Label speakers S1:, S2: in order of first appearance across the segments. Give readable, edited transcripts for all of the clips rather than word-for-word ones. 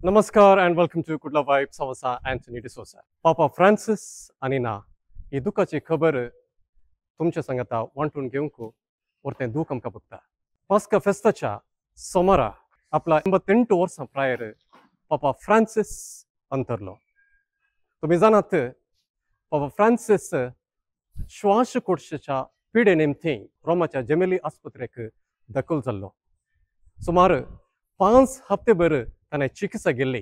S1: Namaskar and welcome to Kudla Vibes Savasa Anthony D'Souza. Papa Francis आणि ना ही दुःखाची खबर तुमच्या संगता वांटून घेऊंक वरतें दूख आमकां बघता. पास्का फेस्ताच्या सोमारा आपला 88 वर्सां प्रायर पापा फ्रांसिस अंतरलो. तुम्ही जाणात पापा फ्रांसिस श्वासकोशाच्या पिडे निमती रोमाच्या जेमेली आस्पत्रेक दाखल जाल्लो. सुमार 5 हप्तेभर ताणें चिकित्सा गेल्ली.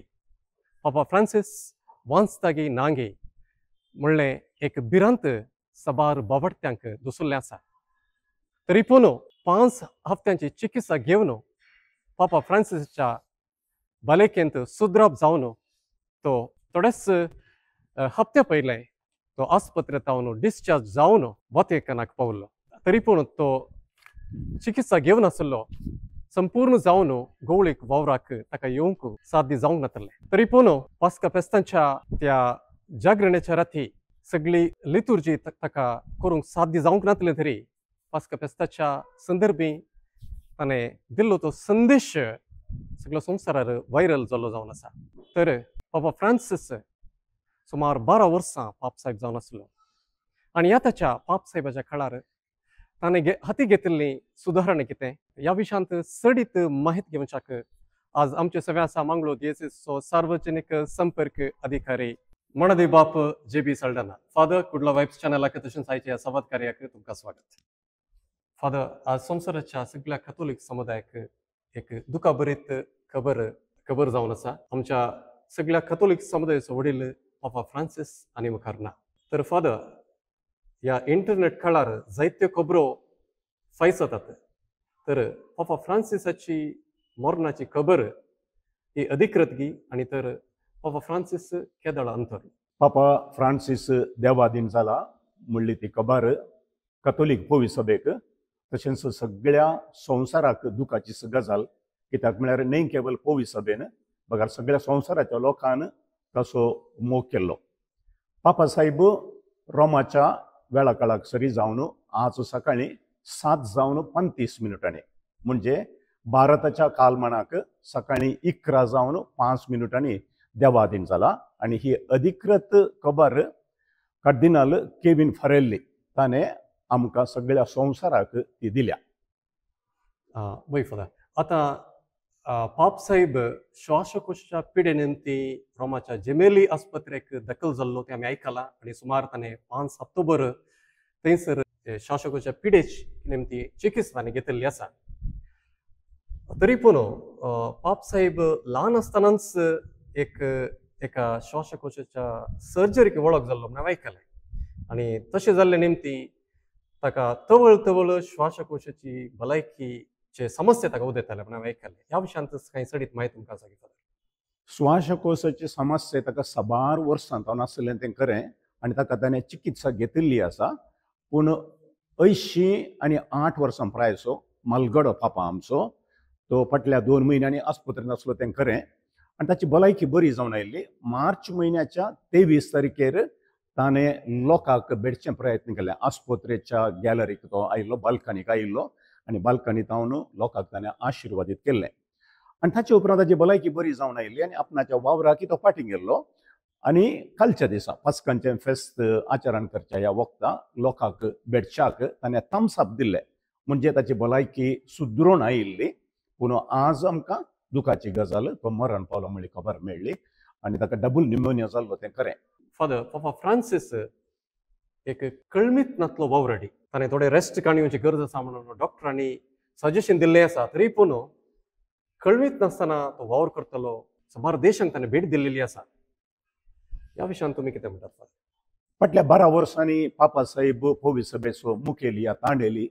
S1: पापा फ्रांसिस वांचतागी नांगी म्हणलें एक भिरांत सबार बावडट्यांक दुसुल्लें आसा. तरी पूण 5 हप्त्यांची चिकित्सा घेवन पापा फ्रांसिसच्या भलायकेंत सुद्राब जावन तो थोडेच हप्ते पयले तो आस्पत्रेंत डिस्चार्ज जावन वतेकनाक पावलो. तरी पूण तो चिकित्सा घेवन आसलो संपूर्ण जावन गवळीक वावराक ताका येवंक साध्य जावंक नातलें. तरी पूण पास्का फेस्तांच्या त्या जागरणेच्या राती सगळी लितुर्जी ताका करूंक साध्य जावंक नातलें. तरी पास्का फेस्ताच्या संदर्भी ताणें दिल्लो तो संदेश सगळ्या संवसारार व्हायरल जाल्लो जावन आसा. तर पापा फ्रांसिस सुमार 12 वर्सां पापसाहेब जावन आसलो आनी ह्या ताच्या पापसाहेबाच्या काळार ताणें हाती घेतिल्लीं सुदारणा कितें ह्या विशयांत सडीत माहिती घेवच्याक आज आमचे सगळे आसा मंगळूर DSSचो सार्वजनीक संपर्क अधिकारी मणदे बाप JB सल्डाना. फादर कुडला वायब्स चॅनलाक तशेंच आयच्या संवाद कार्याक तुमकां स्वागत. फादर, आज संवसाराच्या सगळ्या कॅथोलिक समुदायाक एक दुखाभरीत खबर जावन आसा. आमच्या सगळ्या कॅथोलिक समुदायाचो वडील पापा फ्रांसिस आनी मुखार ना. तर फादर, ह्या इंटरनेट काळार जायत्यो खबरो फायस जातात. तर पापा फ्रांसिसाची मरणाची खबर ही अधिकृतगी आणि तर पापा फ्रांसिस केदळ अंतर.
S2: पापा फ्रांसिस देवाधीन जाला म्हणली ती खबर कॅथोलिक पवित्र सभेक तशेंच सगळ्या संवसाराक दुखाची गजाल. कित्याक म्हळ्यार न्हय केवळ पवित्र सभेन बगर सगळ्या संवसाराच्या लोकांन ताचो मोग केल्लो. पापा साहेब रोमाच्या वेळा काळाक सरी जावन आज सकाळी 7:35 म्हणजे भारताच्या कालमानाक सकाळी 11:05 देवाधीन जाला. आणि ही अधिकृत खबर कार्दिनाल केविन फारेल्ली ताणें आमकां सगळ्या संवसाराक ती दिल्या.
S1: वय फादर, आता पाप साहेब श्वासकोशाच्या पिडे निमती रोमाच्या जेमेली आस्पत्रेक दाखल जाल्लो ते आमी आयकलां. आणि सुमार ताणें 5 हप्तोभर थंयसर श्वासकोशाच्या पिडेची निमती चिकित्सा ताणें घेतिल्ली आसा. तरी पूण पाप साहेब ल्हान आसतनाच एका श्वासकोशाच्या सर्जरीक वळख जाल्लो म्हणून आयकलें. आनी तशें जाल्ले निमती ताका तवळ श्वासकोशाची भलायकीचे समस्या ताका उदेताले म्हणून आयकलें. ह्या विशयांत कांय सडीत म्हायती तुमकां सांगितली.
S2: श्वासकोशाची समस्या ताका 12 वर्सां जावन आसलें तें खरें आनी ताका ताणें चिकित्सा घेतिल्ली आसा. पूण 88 वर्सां प्रायसो मालगडो पापा आमचो तो फाटल्या 2 म्हयन्यांनी आस्पत्रेंत आसलो तें खरें आनी ताची भलायकी बरी जावन आयिल्ली. मार्च म्हयन्याच्या 23 तारखेर ताणें लोकांक भेटचे प्रयत्न केले. आस्पत्रेच्या गॅलरीक तो आयिल्लो, बाल्कनीक आयिल्लो आनी बाल्कनीत हांव लोकांक ताणें आशिर्वादीत केल्लें. आनी ताचे उपरांत ताची भलायकी बरी जावन आयिल्ली आनी आपणाच्या वावराकी तो फाटीं गेल्लो. आनी कालच्या दिसा पास्कांचें फेस्त आचरण करच्या ह्या वखदां लोकांक भेटच्याक ताणें थम्स अप दिल्लें. म्हणजे ताची भलायकी सुदरोवन आयिल्ली. पूण आज आमकां दुखाची गजाल तो मरण पावलो म्हणली खबर मेळ्ळी आनी ताका डबल न्युमोनिया जाल्लो तें खरें.
S1: फादर, पापा फ्रांसिस एक कळमीत नातलो वावराडी. ताणें थोडे रेस्ट काडची गरज आसा म्हणून डॉक्टरांनी सजेशन दिल्लें आसा. तरी पूण कळमीत नासतना तो वावर करतलो. सुमार देशांक ताणें भेट दिल्ली आसा. ह्या विशयांत तुमी कितें म्हणटात फादर?
S2: फाटल्या 12 वर्सांनी पापा साहेब पवित्र सभेचो मुखेली या तांडेली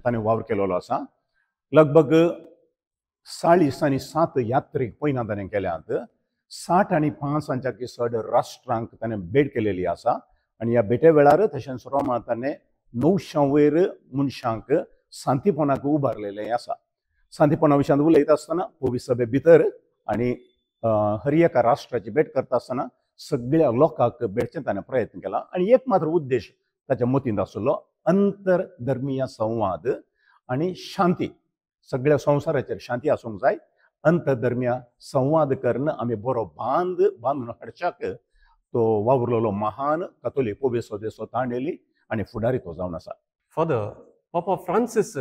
S2: ताणें वावर केलेलो आसा. लगभग 40 आनी 7 यात्रेक पयना ताणें केल्यात. 60 आनी 5 हांच्याकय चड राष्ट्रांक ताणें भेट केलेली आसा. आनी ह्या भेटे वेळार तशेंच रोमा ताणें 900 वयर मनशांक सांतीपणाक उबारलेलें आसा. सांतीपणा विशयांत उलयता आसतना पवित्र सभे भितर आनी हर एका राष्ट्राची भेट करता आसतना सगळ्या लोकांक भेटचे ताणें प्रयत्न केला. आनी एक मात्र उद्देश ताच्या मतींत आसलो, अंतरधर्मीय संवाद आनी शांती. सगळ्या संवसाराचेर शांती आसूंक जाय अंतधर्म्या संवाद करणं आम्ही बरो बांधून हाडच्याक तो वावरलेलो महान कथोलिक पोबेसो देसो तांडेली आणि फुडारी तो जावन आसा.
S1: फादर, पापा फ्रांसिस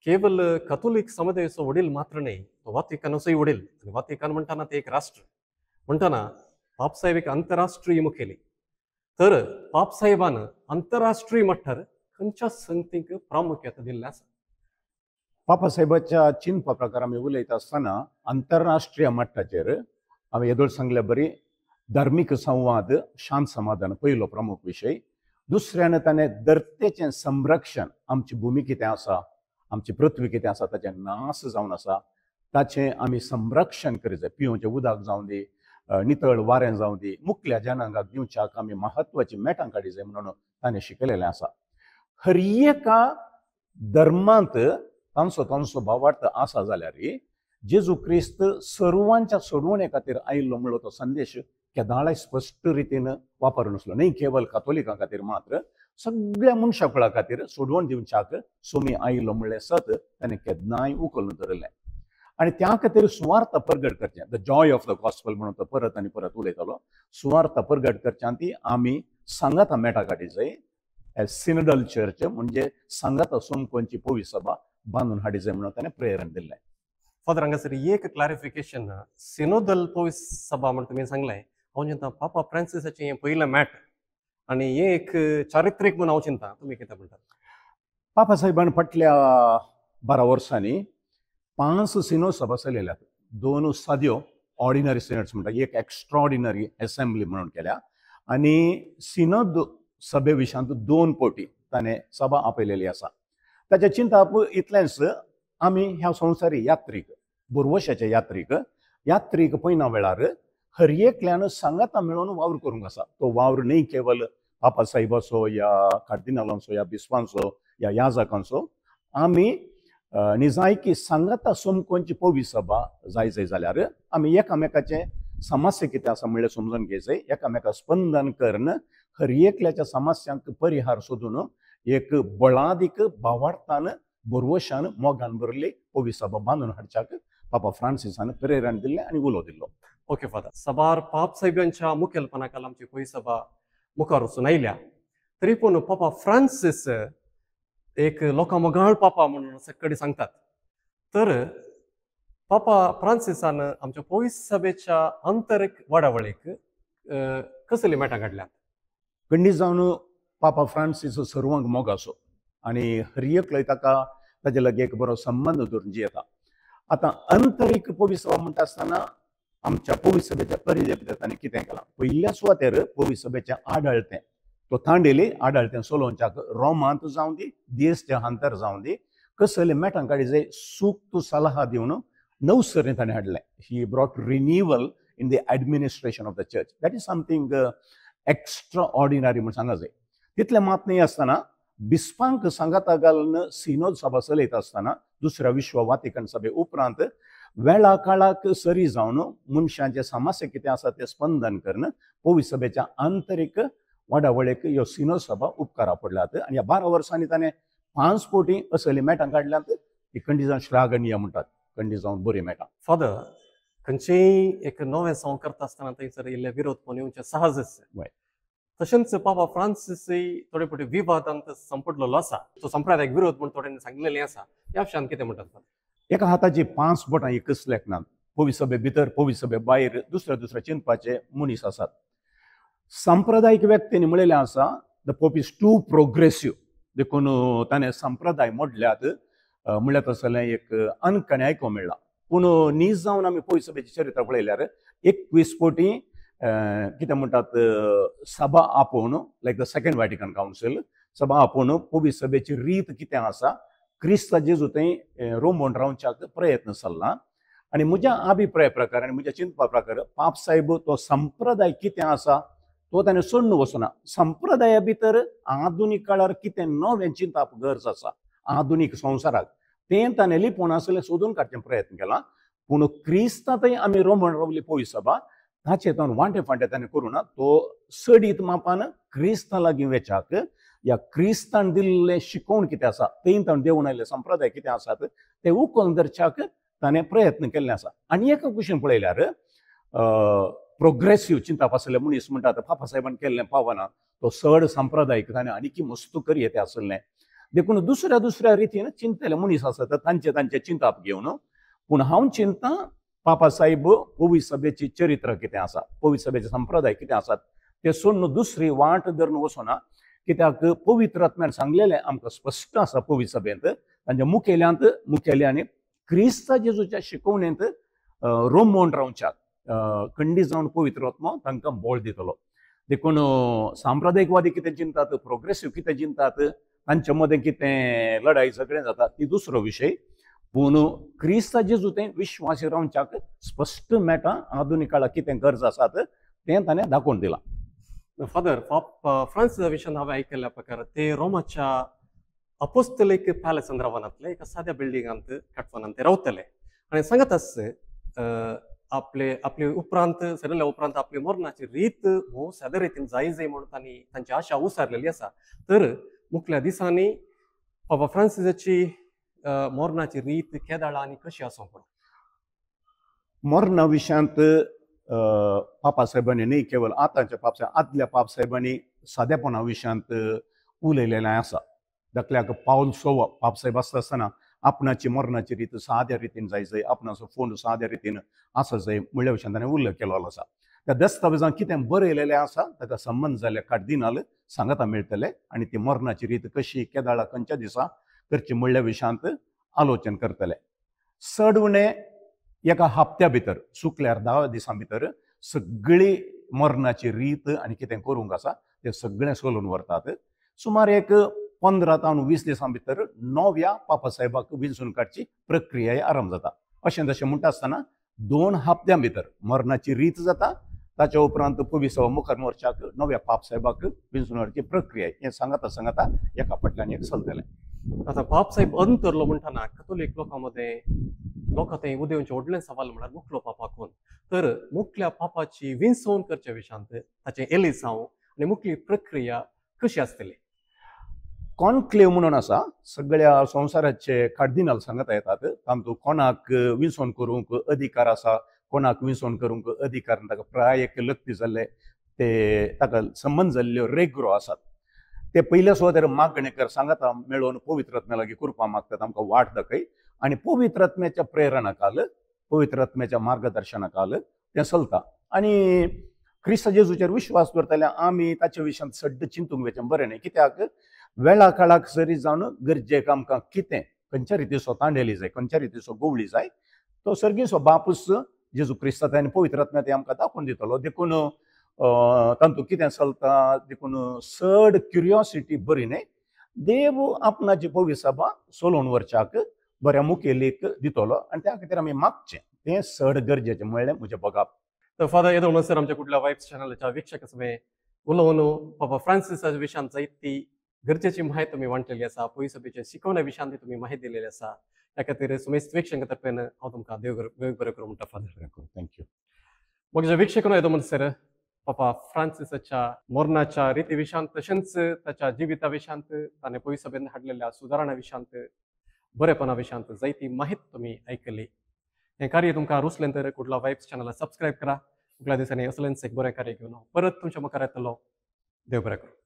S1: केवळ कॅथोलिक समुदायाचो वडील मात्र नाही, तो वातिकानाचोय वडील. आणि वातिकान म्हणताना ते एक राष्ट्र म्हणताना पापसाहेब एक आंतरराष्ट्रीय मुखेली. तर पापसाहेबान आंतरराष्ट्रीय मट्टार खंयच्या संगतीक प्रामुख्यात दिल्लें आसा?
S2: पापासाहेबाच्या चिंतपा प्रकार आमी उलयता आसतना आंतरराष्ट्रीय मट्टाचेर हांवें येदोळ सांगल्या बरी धार्मीक संवाद, शांत समाधान पयलो प्रमुख विशय. दुसऱ्यान ताणें धरतेचें संरक्षण, आमची भुमी कितें आसा, आमची पृथ्वी कितें आसा, ताचें नाश जावन आसा, ताचें आमी संरक्षण करूं जाय. पिवचें उदक जावं दी, नितळ वारें जावं दी, मुखल्या जनांगाक दिवच्याक आमी म्हत्वाची मेटां काडी जाय म्हणून ताणें शिकयलेलें आसा. हर एका धर्मांत तांचो तांचो भावार्थ आसा जाल्यार जेजू क्रिस्त सर्वांच्या सोडवणे खातीर आयिल्लो म्हणलो तो संदेश केदाळाय स्पश्ट रितीन वापरून आसलो. न्ही केवळ कातोलिकां खातीर मात्र सगळ्या मनशाकुळा खातीर सोडवण दिवच्याक सोमी आयिल्लो म्हणलें सत ताणें केन्नाय उखलून धरलें. आनी त्या खातीर सुवार्थ परगट करचें, the Joy of the gospel म्हणून तो परत आनी परत उलयतालो. सुवार्थ परगट करच्यान ती आमी सांगाता मेटा काडी जाय. सिनडल चर्च म्हणजे सांगाता सोमकोंची पवित्र सभा बांदून हाडी जाय म्हणून ताणें प्रेरण दिल्लें.
S1: फादर, हांगासर एक क्लॅरिफिकेशन. सिनोदल पवित्र सभा म्हणून तुमी सांगलें. हांव चिंता पापा फ्रांसिसाचें हें पयलें मॅट आनी हें एक चारित्रीक म्हणून हांव चिंता. तुमी कितें म्हणटात?
S2: पापा साहेबान फाटल्या 12 वर्सांनी 5 सिनो सभा चलयल्यात. 2 साद्यो ऑर्डिनरी सिनड्स म्हणटा, एक एक्स्ट्रॉर्डिनरी असेंब्ली म्हणून केल्या. आनी सिनोद सभे विशांत 2 पोटी ताणें सभा आपयलेली आसा. ताच्या चिंता इतलेंच आमी ह्या संवसारी यात्रीक, बुरवशाच्या यात्रीक पयना वेळार हर एकल्यान सांगाता मेळून वावर करूंक आसा. तो वावर न्ही केवळ पापा साहेबाचो या कार्दिनालांचो या बिस्पांचो या याजकांचो. आमी निजायकी सांगाता सोमकोंची पवित्र सभा जाय जाल्यार आमी एकामेकाचे समस्या कितें आसा म्हणलें समजून घेवचें. एकामेका स्पंदन करून हर एकल्याच्या समस्यांक परिहार सोदून एक बळादीक भावार्थान बुरवशान मोगान भरली पवित्र सभा बांदून हाडच्याक पापा फ्रांसिसान प्रेरण दिल्लें आनी उलो दिल्लो.
S1: ओके फादर, सभार पाप साहेबांच्या मुखेलपणाखाल आमची पयली सभा मुखार वचून आयल्या. तरी पूण पापा फ्रांसीस एक लोकां मोगाळ पापा म्हणून सगळे सांगतात. तर पापा फ्रांसिसान आमच्या पवित्र सभेच्या आंतरीक वाडावळीक कसली मेटां काडल्यात?
S2: खंडीत जावन पापा फ्रांसीस सर्वांक मोग आसो आनी हर एकलोय ताका ताजे लागी एक बरो संबंद धरून जियेता. आतां आंतरीक पवित्र सभा म्हणटा आसतना आमच्या पवित्र सभेच्या परिदेवतांनी कितें केलां? पयल्या सुवातेर पवित्र सभेचें आडळतें, तो थांडेली आडळतें सोलोवच्याक रोमांत जावं दी, देशच्या हांतर जावं दी, कसले मेटां काडी जाय सूक्त सल्ला दिवन नवसरीन ताणें हाडलें. He brought renewal in the administration of the church. That is something extra ordinary म्हूण सांगा जाय. तितलें मात न्ही आसतना बिस्पांक सांगाता घालून सिनोद सभा चलयता आसतना दुसऱ्या विश्व वातिकन सभे उपरांत वेळा काळाक सरी जावन मनशांचे समस्या कितें आसा तें स्पंदन करून पवित्र सभेच्या आंतरीक वाडावळीक ह्यो सिनोद सभा उपकारा पडल्यात. आनी ह्या 12 वर्सांनी ताणें 5 पोटी असली मेटां काडल्यात. ती खंडी जावन श्लाघनीय म्हणटात, खंडी जावन बरी मेटां.
S1: फादर, खंयचेय एक नवें संव करता आसतना थंयसर इल्ले विरोध पण येवचे सहजच. तशेंच पापा फ्रांसीसय थोडे फावटी विवादांत संपडलेलो आसा. तो संप्रदायाक विरोध म्हूण थोड्यांनी सांगलेलें आसा. ह्या विशयान कितें म्हणटात?
S2: एका हाताची 5 बोटां एकच लेखनात. पवित्र सभे भितर पवित्र सभे भायर दुसऱ्या चिंतपाचे मनीस आसात. सांप्रदायिक व्यक्तींनी म्हणलेलें आसा the pope is too progressive. देखून ताणें संप्रदाय मोडल्यात म्हणल्यार तसलें एक अनकणें आयको मेळ्ळा. पूण नीज जावन आमी पवित्र सभेचें चरित्र पळयल्यार 21 पोटी कितें म्हणटात सभा आपोवन, लायक द सेकंड व्हॅटिकन कावन्सील, सभा आपोवन पवित्र सभेची रीत कितें आसा क्रिस्त जेजू थंय रोमोवन रावच्याक प्रयत्न चल्ला. आनी म्हज्या अभिप्राय प्रकार आनी म्हज्या चिंतपा प्रकार पाप साहेब तो संप्रदाय कितें आसा तो ताणें सोडून वचना. संप्रदाया भितर आधुनीक काळार कितें नवें चिंतप गरज आसा आधुनीक संवसाराक तें ताणें लिपोवन आसलें सोदून काडचें प्रयत्न केला. पूण क्रिस्तांतय आमी रोमन रावली पवित्र सभा ताचे तावन वांटे फांटे ताणें करूं ना. तो सडीत मापान क्रिस्तां लागीं वेचाक या क्रिस्तान दिल्लें शिकोवण कितें आसा तें ताणें देंवन आयिल्ले संप्रदाय कितें आसात ते उखलून धरच्याक ताणें प्रयत्न केल्ले आसा. आनी एका कुशीन पळयल्यार प्रोग्रेसिव्ह चिंतप आसलेले मनीस म्हणटा पापा साहेबान केल्लें पावना, तो चड सांप्रदायीक ताणें आनीक मस्तूकर येते आसलें. देखून दुसऱ्या दुसऱ्या रितीन चिंतलेले मनीस आसात तांचे तांचे चिंतप घेवन. पूण हांव चिंतां पापा साहेब पवित्र सभेची चरित्र कितें आसा, पवित्र सभेचे संप्रदाय कितें आसात ते सोडून दुसरी वाट धरून वचना. कित्याक पवित्र आत्म्यान सांगलेलें आमकां स्पश्ट आसा पवित्र सभेंत, तांच्या मुखेल्यांनी क्रिस्त जेजूच्या शिकवणेंत रोमोन रावच्याक खंडी जावन पवित्र आत्मो तांकां बळ दितलो. देखून सांप्रदायिकवादी कितें चिंतात, प्रोग्रेसिव्ह कितें चिंतात, तांच्या मदें कितें लढाई झगडें जाता ती दुसरो विशय. पूण क्रिस्त जेजू तें विश्वासी रावच्याक स्पश्ट मेळटा. आधुनीक काळाक कितें गरज आसात तें ताणें दाखोवन दिलां.
S1: फादर, फ्रांसीसा विशयान हांवें आयकल्ल्या प्रकार ते रोमाच्या अपोस्तलिक पॅलेस रावनातले एका साद्या बिल्डिंगांत काटवानांत ते रावतले. आनी सांगत आस आपले उपरांत सरिल्ल्या उपरांत आपली मरणाची रीत हो साद्या रितीन जाय म्हणून तांणी तांची आशा उसारलेली आसा. तर मुखल्या दिसांनी पापा फ्रांसिसाची मरणाची रीत केदाळा आनी कशी आसूं पूण
S2: मरणा विशयांत पापा साहेबांनी न्ही केवळ आतांच्या आदल्या पाप साहेबांनी सादेपणा विशयांत उलयलेलें आसा. दाखल्याक पावल 6 पाप साहेब आसतना आपणाची मरणाची रीत साद्या रितीन जाय, आपणाचो फोंड साद्या रितीन आसा जाय म्हणल्या विशयान ताणें उल्लेख केलेलो आसा. त्या दस्तावेजांत कितें बरयलेलें आसा ताका संबंद जाल्ले कार्दिनाल सांगता मेळटले आनी ती मरणाची रीत कशी केदाळा खंयच्या दिसा करची म्हणल्या विशयांत आलोचन करतले. चड उणें एका हप्त्या भितर चुकल्यार 10 दिसां भितर सगळी मरणाची रीत आनी कितें करूंक आसा तें सगळें सोलून व्हरतात. सुमार एक 15 ते 20 दिसां भितर नव्या पापा साहेबाक विंचून काडची प्रक्रिया आरंभ जाता. अशें जशें म्हणटा आसतना 2 हप्त्यां भितर मरणाची रीत जाता. ताच्या उपरांत पवित्र मुखार मोर्चाक नव्या पाप साहेबाक विंचून हाडची प्रक्रिया हें सांगता एका फाटल्यान एक चलतलें.
S1: आता बाप साहेब अंतरलो म्हणटाना कॅथोलिक लोकांमध्ये लोक ते उदेवचे व्हडले सवाल म्हळ्यार मुखलो पापा कोण. तर मुखल्या पापाची विंचवण करच्या विशयांत ताचे एलिसांव आनी मुखली प्रक्रिया कशी आसतली.
S2: कॉन्क्लेव म्हणून आसा, सगळ्या संवसाराचे कार्दिनाल सांगता येतात. तातूंत कोणाक विंचवण करूंक अधिकार आसा, कोणाक विंचवण करूंक अधिकार ना, ताका प्रायेक लक्ती जाल्ले ते ताका संबंद जाल्ल्यो रेगरो आसात. ते पयल्या सुवातेर मागणेकर सांगता मेळोवन पवित्र आत्म्या लागीं करपा मागतात आमकां वाट दाखय आनी पवित्र आत्म्याच्या प्रेरणाकाल पवित्र आत्म्याच्या मार्गदर्शनाकाल तें चलता. आनी क्रिस्त जेजूचेर विश्वास दवरतले आमी ताचे विशयांत सड्ड चिंतूंक वचचें बरें न्ही. कित्याक वेळा काळाक सरी जावन गरजेक आमकां कितें खंयच्या रितीचो तांडेली जाय, खंयच्या रितीचो गोवळी जाय, तो सर्गीचो बापूस जेजू क्रिस्तान आनी पवित्र आत्म्या ते आमकां दाखोवन दितलो. देखून तातूंत कितें चलता देखून चड क्युरियोसिटी बरी न्ही. देव आपणाची पवित्र सभा सोलोवन व्हरच्याक बऱ्या मुखेलीक दितलो आनी त्या खातीर आमी मागचें तें चड गरजेचें म्हणलें म्हजें बघप.
S1: तर फादर येदो म्हणसर आमच्या कुठल्या वायब्स चॅनलाच्या वीक्षक सगळे उलोवन पापा फ्रांसिसा विशयांत जायती गरजेची माहिती तुम्ही मांडलेली आसा, पवित्र सभेच्या शिकवण्या विशयांत तुम्ही माहिती दिलेली आसा. त्या खातीर सुमेश वीक्षकां तर्फेन हांव तुमकां देव बरें करूं म्हणटा फादर.
S2: थँक्यू.
S1: मग जे वीक्षक येदो म्हणसर पापा फ्रांसिसाच्या मरणाच्या रिती विशयांत तशेंच ताच्या जिविता विशयांत ताणें पवित्र सभेन हाडलेल्या सुदारणा विशयांत बरेपणा विशयांत जायती माहिती तुम्ही ऐकली. हें कार्य तुमकां रुचलें तर कुठला वायब्स चॅनलाक सबस्क्रायब करा. फुडल्या दिसांनी असलेंच एक बरें कार्य घेवन परत तुमच्या मुखार येतलो. देव बरें करूं.